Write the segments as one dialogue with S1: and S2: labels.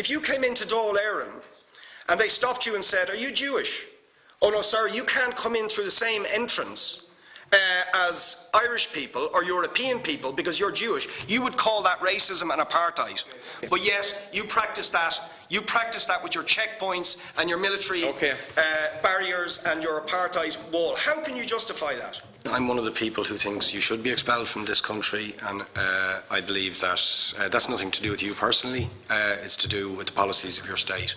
S1: If you came into Dáil Éireann and they stopped you and said, "Are you Jewish?" "Oh no, sorry, you can't come in through the same entrance as Irish people or European people because you're Jewish," you would call that racism and apartheid. But yet, you practice that. You practice that with your checkpoints and your military barriers and your apartheid wall. How can you justify that? I'm one of the people who thinks you should be expelled from this country, and I believe that that's nothing to do with you personally. It's to do with the policies of your state.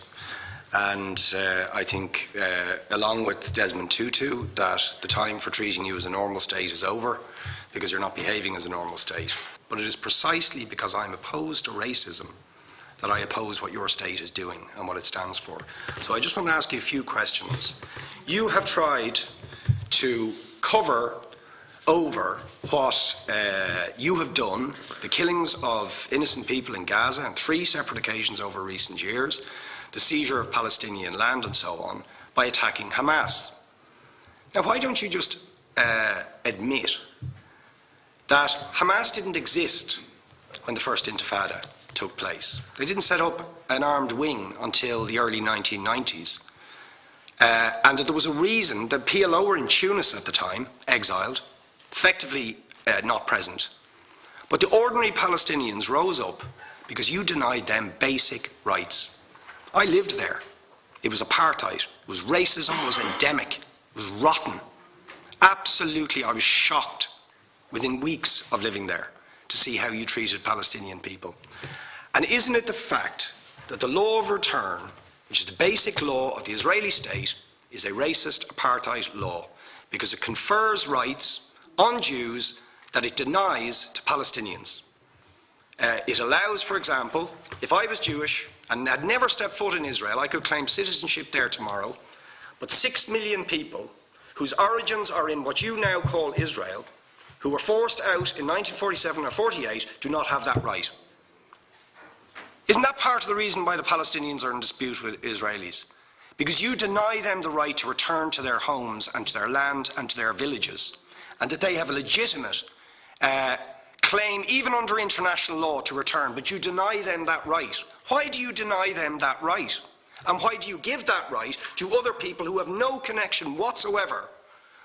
S1: And I think, along with Desmond Tutu, that the time for treating you as a normal state is over because you're not behaving as a normal state. But it is precisely because I'm opposed to racism that I oppose what your state is doing and what it stands for. So I just want to ask you a few questions. You have tried to cover over what you have done, the killings of innocent people in Gaza on 3 separate occasions over recent years, the seizure of Palestinian land and so on, by attacking Hamas. Now, why don't you just admit that Hamas didn't exist when the first Intifada took place? They didn't set up an armed wing until the early 1990s. And that there was a reason that PLO were in Tunis at the time, exiled, effectively not present. But the ordinary Palestinians rose up because you denied them basic rights. I lived there. It was apartheid. It was racism. It was endemic. It was rotten. Absolutely, I was shocked within weeks of living there to see how you treated Palestinian people. And isn't it the fact that the law of return, which is the basic law of the Israeli state, is a racist apartheid law because it confers rights on Jews that it denies to Palestinians? It allows, for example, if I was Jewish and had never stepped foot in Israel, I could claim citizenship there tomorrow, but 6 million people whose origins are in what you now call Israel, who were forced out in 1947 or 48, do not have that right. Isn't that part of the reason why the Palestinians are in dispute with Israelis? Because you deny them the right to return to their homes and to their land and to their villages, and that they have a legitimate claim, even under international law, to return, but you deny them that right. Why do you deny them that right? And why do you give that right to other people who have no connection whatsoever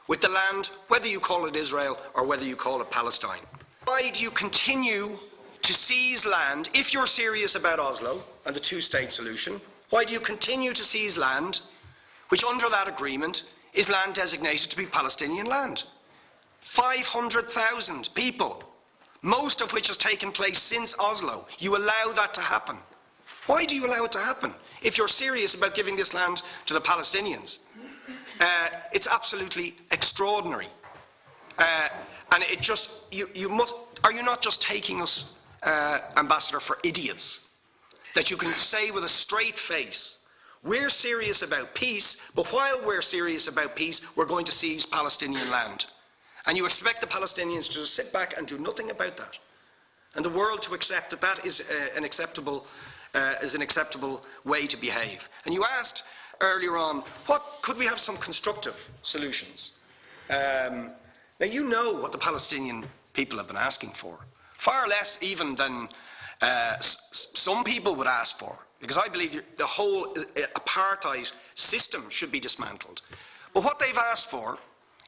S1: with the land, whether you call it Israel or whether you call it Palestine? Why do you continue to seize land, if you're serious about Oslo and the two-state solution? Why do you continue to seize land, which under that agreement is land designated to be Palestinian land? 500,000 people, most of which has taken place since Oslo. You allow that to happen. Why do you allow it to happen if you're serious about giving this land to the Palestinians? It's absolutely extraordinary. And it just, are you not just taking us, Ambassador, for idiots? That you can say with a straight face, we're serious about peace, but while we're serious about peace, we're going to seize Palestinian land. And you expect the Palestinians to just sit back and do nothing about that. And the world to accept that that is an acceptable way to behave. And you asked earlier on, could we have some constructive solutions? Now you know what the Palestinian people have been asking for. Far less even than some people would ask for. Because I believe the whole apartheid system should be dismantled. But what they've asked for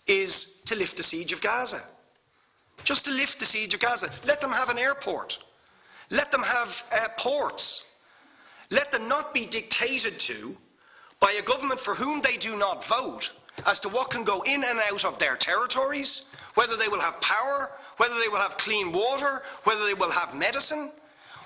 S1: is to lift the siege of Gaza. Just to lift the siege of Gaza. Let them have an airport. Let them have ports. Let them not be dictated to by a government for whom they do not vote as to what can go in and out of their territories, whether they will have power, whether they will have clean water, whether they will have medicine.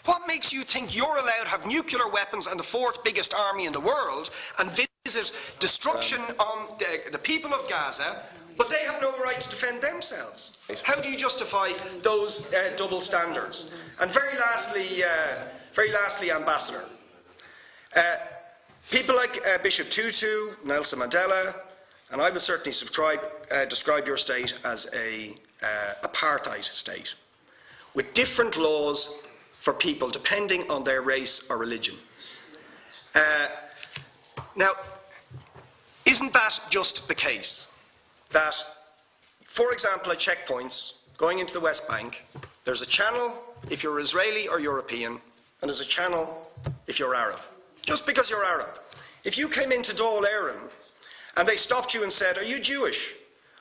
S1: What makes you think you're allowed to have nuclear weapons and the 4th biggest army in the world and visit destruction on the people of Gaza, but they have no right to defend themselves? How do you justify those double standards? And very lastly, Ambassador, people like Bishop Tutu, Nelson Mandela, and I would certainly describe your state as an apartheid state, with different laws for people depending on their race or religion. Now, isn't that just the case? That, for example, at checkpoints going into the West Bank, there's a channel if you're Israeli or European, and there's a channel if you're Arab. Just because you're Arab. If you came into Dáil Éireann and they stopped you and said, are you Jewish?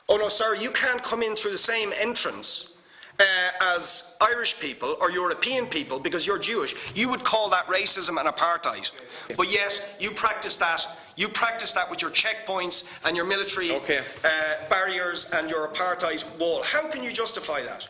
S1: Oh no, sorry, you can't come in through the same entrance as Irish people or European people because you're Jewish. You would call that racism and apartheid. But yet, you practice that. You practice that with your checkpoints and your military barriers and your apartheid wall. How can you justify that?